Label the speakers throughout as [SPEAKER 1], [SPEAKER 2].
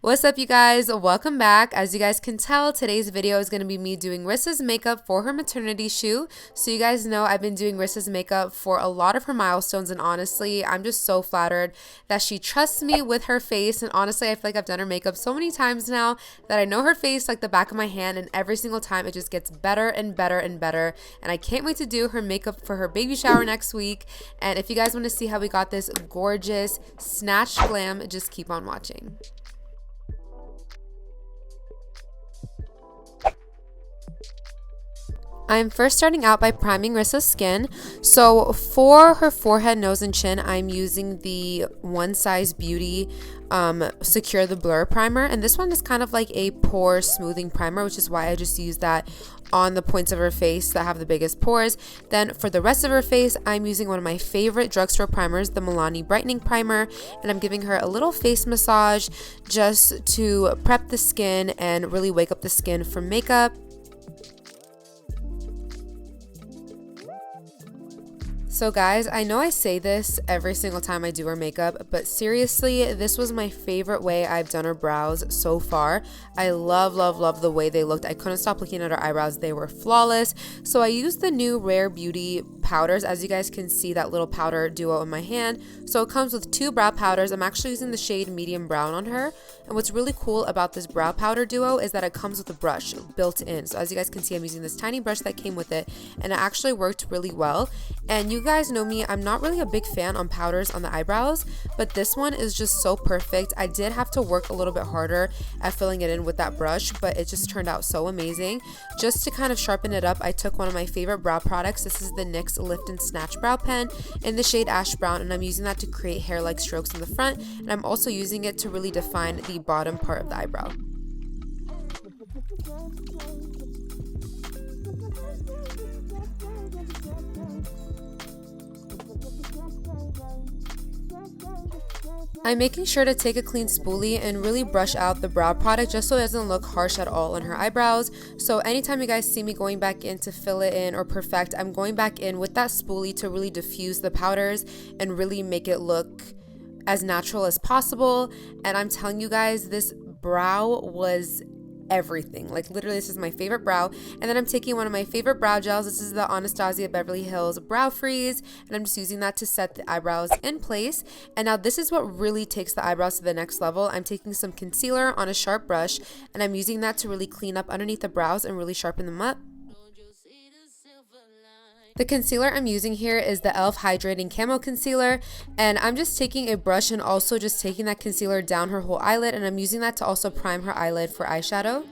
[SPEAKER 1] What's up, you guys? Welcome back. As you guys can tell, today's video is going to be me doing Rissa's makeup for her maternity shoot. So you guys know I've been doing Rissa's makeup for a lot of her milestones, and honestly, I'm just so flattered that she trusts me with her face. And honestly, I feel like I've done her makeup so many times now that I know her face like the back of my hand, and every single time it just gets better and better and better. And I can't wait to do her makeup for her baby shower next week. And if you guys want to see how we got this gorgeous snatched glam, just keep on watching. I'm first starting out by priming Rissa's skin. So for her forehead, nose, and chin, I'm using the One Size Beauty Secure the Blur primer. And this one is kind of like a pore smoothing primer, which is why I just use that on the points of her face that have the biggest pores. Then for the rest of her face, I'm using one of my favorite drugstore primers, the Milani Brightening Primer. And I'm giving her a little face massage just to prep the skin and really wake up the skin for makeup. So guys, I know I say this every single time I do her makeup, but seriously, this was my favorite way I've done her brows so far. I love the way they looked. I couldn't stop looking at her eyebrows. They were flawless. So I used the new Rare Beauty powders. As you guys can see, that little powder duo in my hand. So it comes with two brow powders. I'm actually using the shade medium brown on her. And what's really cool about this brow powder duo is that it comes with a brush built in. So as you guys can see, I'm using this tiny brush that came with it, and it actually worked really well. And you guys know me, I'm not really a big fan on powders on the eyebrows, but this one is just so perfect. I did have to work a little bit harder at filling it in with that brush, but it just turned out so amazing. Just to kind of sharpen it up, I took one of my favorite brow products. This is the NYX Lift and Snatch Brow Pen in the shade Ash Brown, and I'm using that to create hair-like strokes in the front, and I'm also using it to really define the bottom part of the eyebrow. I'm making sure to take a clean spoolie and really brush out the brow product just so it doesn't look harsh at all on her eyebrows. So anytime you guys see me going back in to fill it in or perfect, I'm going back in with that spoolie to really diffuse the powders and really make it look as natural as possible. And I'm telling you guys, this brow was everything. Like literally, this is my favorite brow. And then I'm taking one of my favorite brow gels. This is the Anastasia Beverly Hills Brow Freeze, and I'm just using that to set the eyebrows in place. And now this is what really takes the eyebrows to the next level. I'm taking some concealer on a sharp brush, and I'm using that to really clean up underneath the brows and really sharpen them up. The concealer I'm using here is the e.l.f. Hydrating Camo Concealer, and I'm just taking a brush and also just taking that concealer down her whole eyelid, and I'm using that to also prime her eyelid for eyeshadow.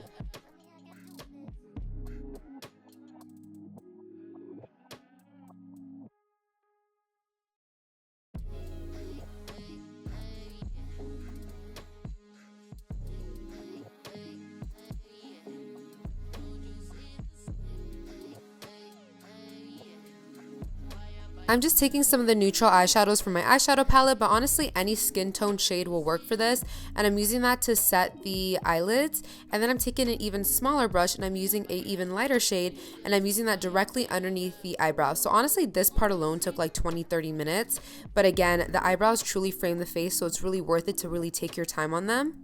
[SPEAKER 1] I'm just taking some of the neutral eyeshadows from my eyeshadow palette, but honestly any skin tone shade will work for this, and I'm using that to set the eyelids. And then I'm taking an even smaller brush and I'm using a even lighter shade, and I'm using that directly underneath the eyebrows. So honestly, this part alone took like 20-30 minutes, but again, the eyebrows truly frame the face, so it's really worth it to really take your time on them.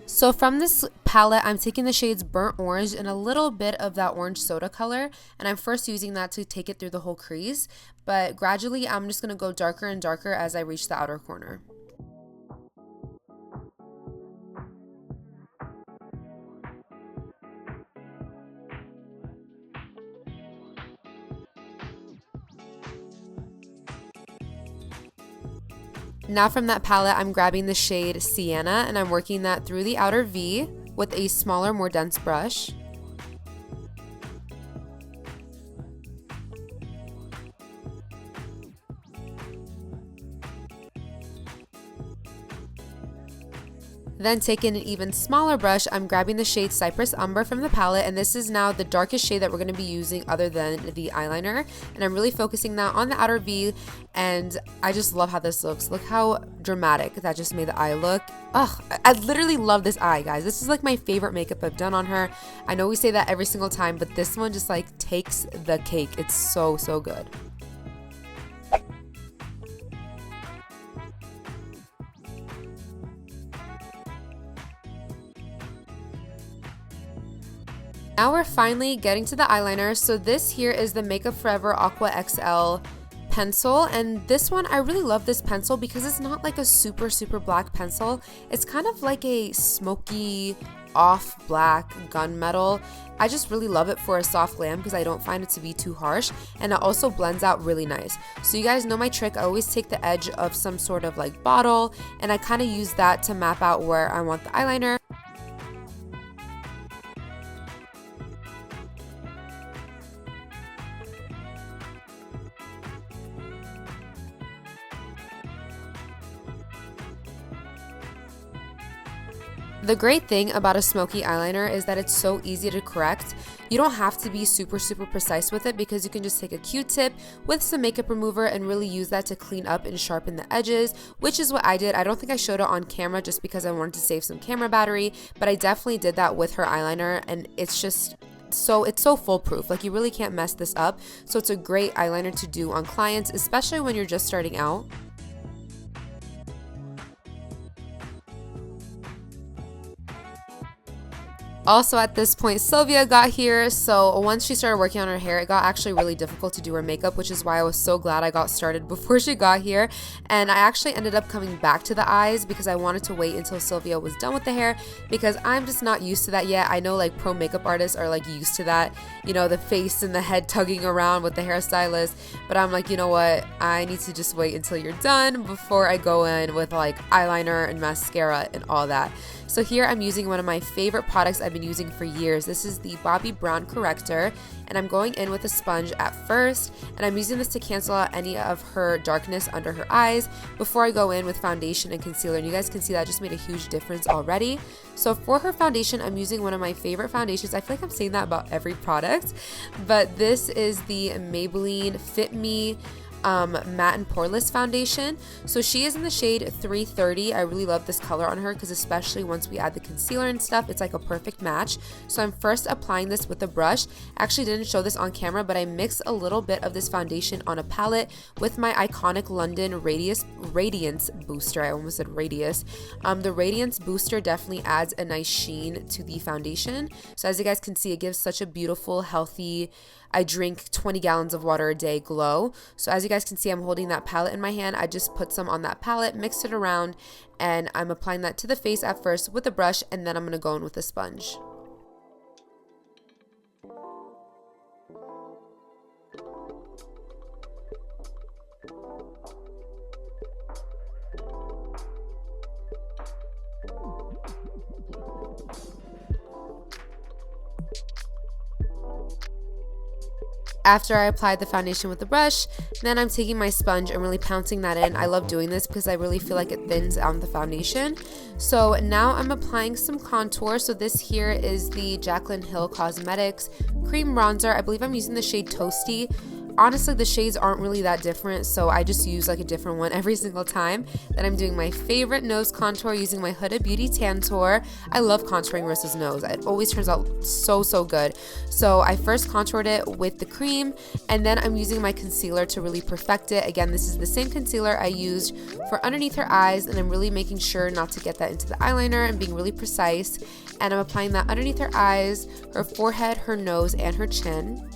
[SPEAKER 1] So from this palette, I'm taking the shades Burnt Orange and a little bit of that orange soda color, and I'm first using that to take it through the whole crease, but gradually I'm just going to go darker and darker as I reach the outer corner. Now from that palette, I'm grabbing the shade Sienna, and I'm working that through the outer V with a smaller, more dense brush. Then taking an even smaller brush, I'm grabbing the shade Cypress Umber from the palette, and this is now the darkest shade that we're going to be using other than the eyeliner, and I'm really focusing that on the outer V, and I just love how this looks. Look how dramatic that just made the eye look. Ugh, I literally love this eye, guys. This is like my favorite makeup I've done on her. I know we say that every single time, but this one just like takes the cake. It's so good. Now we're finally getting to the eyeliner. So this here is the Makeup Forever Aqua XL pencil, and this one, I really love this pencil because it's not like a super black pencil. It's kind of like a smoky off black gunmetal. I just really love it for a soft glam because I don't find it to be too harsh, and it also blends out really nice. So you guys know my trick. I always take the edge of some sort of like bottle, and I kind of use that to map out where I want the eyeliner. The great thing about a smoky eyeliner is that it's so easy to correct. You don't have to be super precise with it because you can just take a Q-tip with some makeup remover and really use that to clean up and sharpen the edges, which is what I did. I don't think I showed it on camera just because I wanted to save some camera battery, but I definitely did that with her eyeliner, and it's just it's so foolproof. Like, you really can't mess this up. So it's a great eyeliner to do on clients, especially when you're just starting out. Also, at this point, Sylvia got here, so once she started working on her hair, it got actually really difficult to do her makeup, which is why I was so glad I got started before she got here. And I actually ended up coming back to the eyes because I wanted to wait until Sylvia was done with the hair, because I'm just not used to that yet. I know like pro makeup artists are like used to that, you know, the face and the head tugging around with the hairstylist, but I'm like, you know what, I need to just wait until you're done before I go in with like eyeliner and mascara and all that. So here I'm using one of my favorite products I've been using for years. This is the Bobbi Brown Corrector, and I'm going in with a sponge at first, and I'm using this to cancel out any of her darkness under her eyes before I go in with foundation and concealer. And you guys can see that just made a huge difference already. So for her foundation, I'm using one of my favorite foundations. I feel like I'm saying that about every product, but this is the Maybelline Fit Me matte and poreless foundation. So she is in the shade 330. I really love this color on her because especially once we add the concealer and stuff, it's like a perfect match. So I'm first applying this with a brush. I actually didn't show this on camera, but I mixed a little bit of this foundation on a palette with my iconic London Radiance Booster. I almost said Radius. The Radiance Booster definitely adds a nice sheen to the foundation. So as you guys can see, it gives such a beautiful, healthy, I drink 20 gallons of water a day glow. So as you guys can see, I'm holding that palette in my hand. I just put some on that palette, mixed it around, and I'm applying that to the face at first with a brush, and then I'm going to go in with a sponge. After I applied the foundation with the brush, then I'm taking my sponge and really pouncing that in. I love doing this because I really feel like it thins out the foundation. So now I'm applying some contour. So this here is the Jaclyn Hill Cosmetics Cream Bronzer. I believe I'm using the shade Toasty. Honestly, the shades aren't really that different, so I just use like a different one every single time. Then I'm doing my favorite nose contour using my Huda Beauty Tantour. I love contouring Rissa's nose. It always turns out so good. So I first contoured it with the cream, and then I'm using my concealer to really perfect it. Again, this is the same concealer I used for underneath her eyes, and I'm really making sure not to get that into the eyeliner and being really precise. And I'm applying that underneath her eyes, her forehead, her nose, and her chin.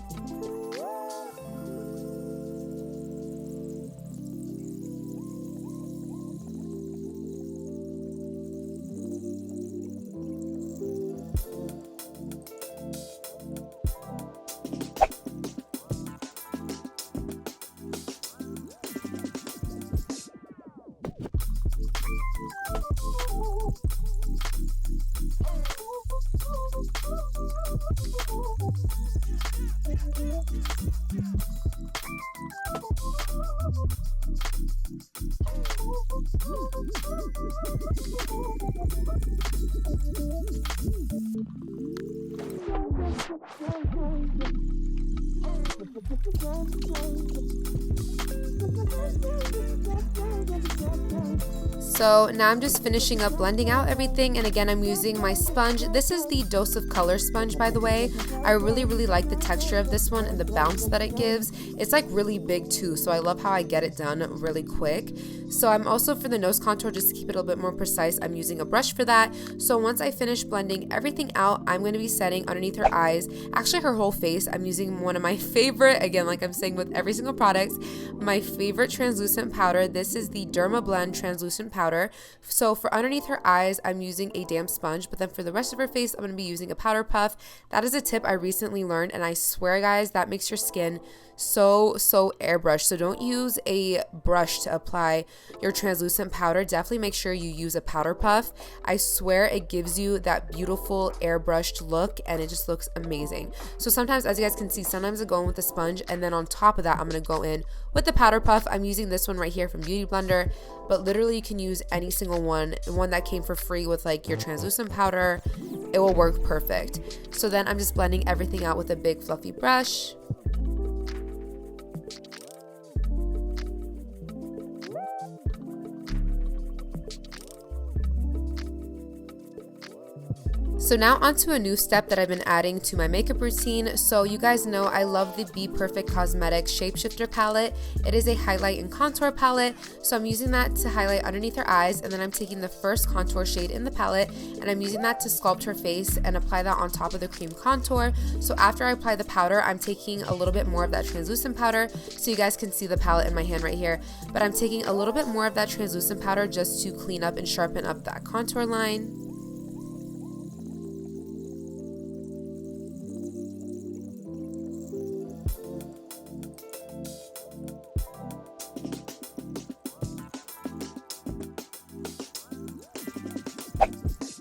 [SPEAKER 1] So now I'm just finishing up blending out everything, and again I'm using my sponge. This is the Dose of Color sponge, by the way. I really like the texture of this one and the bounce that it gives. It's like really big too, so I love how I get it done really quick. So I'm also, for the nose contour, just to keep it a little bit more precise, I'm using a brush for that. So once I finish blending everything out, I'm going to be setting underneath her eyes, actually her whole face. I'm using one of my favorite, again like I'm saying with every single product, my favorite translucent powder. This is the Derma Blend translucent powder. So for underneath her eyes, I'm using a damp sponge, but then for the rest of her face, I'm going to be using a powder puff. That is a tip I recently learned, and I swear guys, that makes your skin so airbrush. So don't use a brush to apply your translucent powder. Definitely make sure you use a powder puff. I swear it gives you that beautiful airbrushed look, and it just looks amazing. So sometimes, as you guys can see, sometimes I go in with a sponge, and then on top of that I'm going to go in with the powder puff. I'm using this one right here from Beauty Blender, but literally you can use any single one, the one that came for free with like your translucent powder. It will work perfect. So then I'm just blending everything out with a big fluffy brush. So now onto a new step that I've been adding to my makeup routine. So you guys know I love the Be Perfect Cosmetics Shapeshifter palette. It is a highlight and contour palette. So I'm using that to highlight underneath her eyes, and then I'm taking the first contour shade in the palette and I'm using that to sculpt her face and apply that on top of the cream contour. So after I apply the powder, I'm taking a little bit more of that translucent powder, so you guys can see the palette in my hand right here, but I'm taking a little bit more of that translucent powder just to clean up and sharpen up that contour line.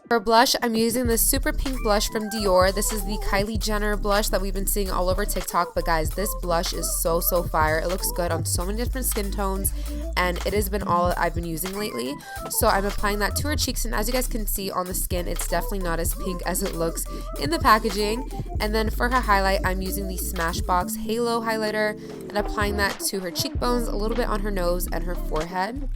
[SPEAKER 1] For blush, I'm using this super pink blush from Dior. This is the Kylie Jenner blush that we've been seeing all over TikTok, but guys, this blush is so fire. It looks good on so many different skin tones, and it has been all I've been using lately. So I'm applying that to her cheeks, and as you guys can see on the skin, it's definitely not as pink as it looks in the packaging. And then for her highlight, I'm using the Smashbox Halo highlighter and applying that to her cheekbones, a little bit on her nose and her forehead.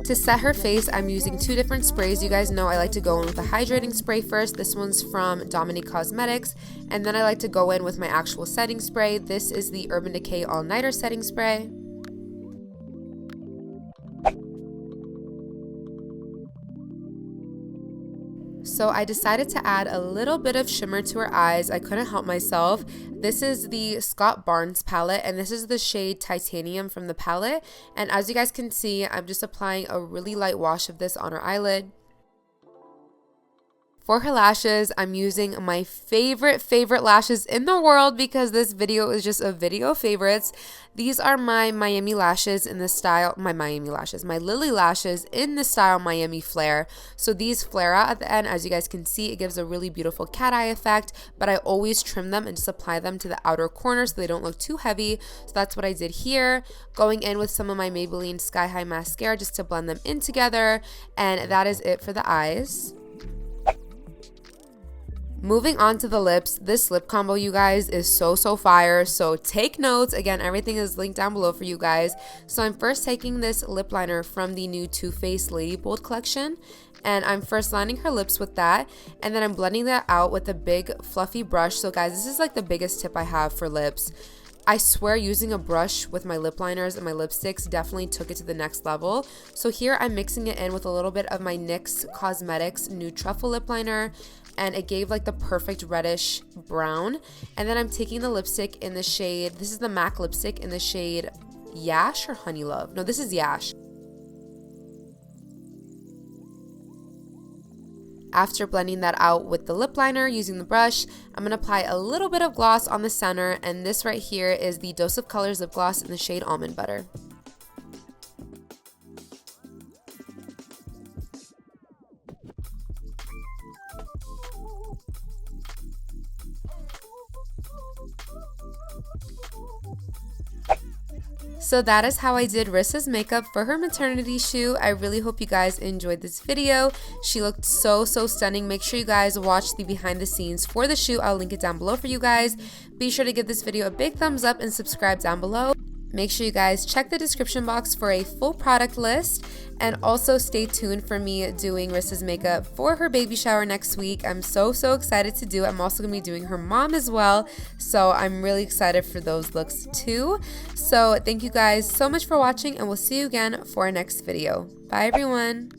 [SPEAKER 1] To set her face, I'm using two different sprays. You guys know I like to go in with a hydrating spray first. This one's from Dominique Cosmetics. And then I like to go in with my actual setting spray. This is the Urban Decay All Nighter setting spray. So I decided to add a little bit of shimmer to her eyes. I couldn't help myself. This is the Scott Barnes palette, and this is the shade Titanium from the palette. And as you guys can see, I'm just applying a really light wash of this on her eyelid. For her lashes, I'm using my favorite lashes in the world, because this video is just a video of favorites. These are my Miami lashes in the style, my Lily lashes in the style Miami Flare. So these flare out at the end. As you guys can see, it gives a really beautiful cat eye effect, but I always trim them and just apply them to the outer corners so they don't look too heavy. So that's what I did here, going in with some of my Maybelline Sky High mascara just to blend them in together. And that is it for the eyes. Moving on to the lips, this lip combo, you guys, is so fire, so take notes. Again, everything is linked down below for you guys. So I'm first taking this lip liner from the new Too Faced Lady Bold collection, and I'm first lining her lips with that, and then I'm blending that out with a big fluffy brush. So guys, this is like the biggest tip I have for lips. I swear using a brush with my lip liners and my lipsticks definitely took it to the next level. So here I'm mixing it in with a little bit of my NYX Cosmetics Nude Truffle lip liner, and it gave like the perfect reddish brown. And then I'm taking the lipstick in the shade, this is the MAC lipstick in the shade Yash or Honey Love? No, this is Yash. After blending that out with the lip liner using the brush, I'm going to apply a little bit of gloss on the center, and this right here is the Dose of Colors lip gloss in the shade Almond Butter. So that is how I did Rissa's makeup for her maternity shoot. I really hope you guys enjoyed this video. She looked so stunning. Make sure you guys watch the behind the scenes for the shoot. I'll link it down below for you guys. Be sure to give this video a big thumbs up and subscribe down below. Make sure you guys check the description box for a full product list, and also stay tuned for me doing Rissa's makeup for her baby shower next week. I'm so excited to do it. I'm also going to be doing her mom as well, so I'm really excited for those looks too. So thank you guys so much for watching, and we'll see you again for our next video. Bye everyone.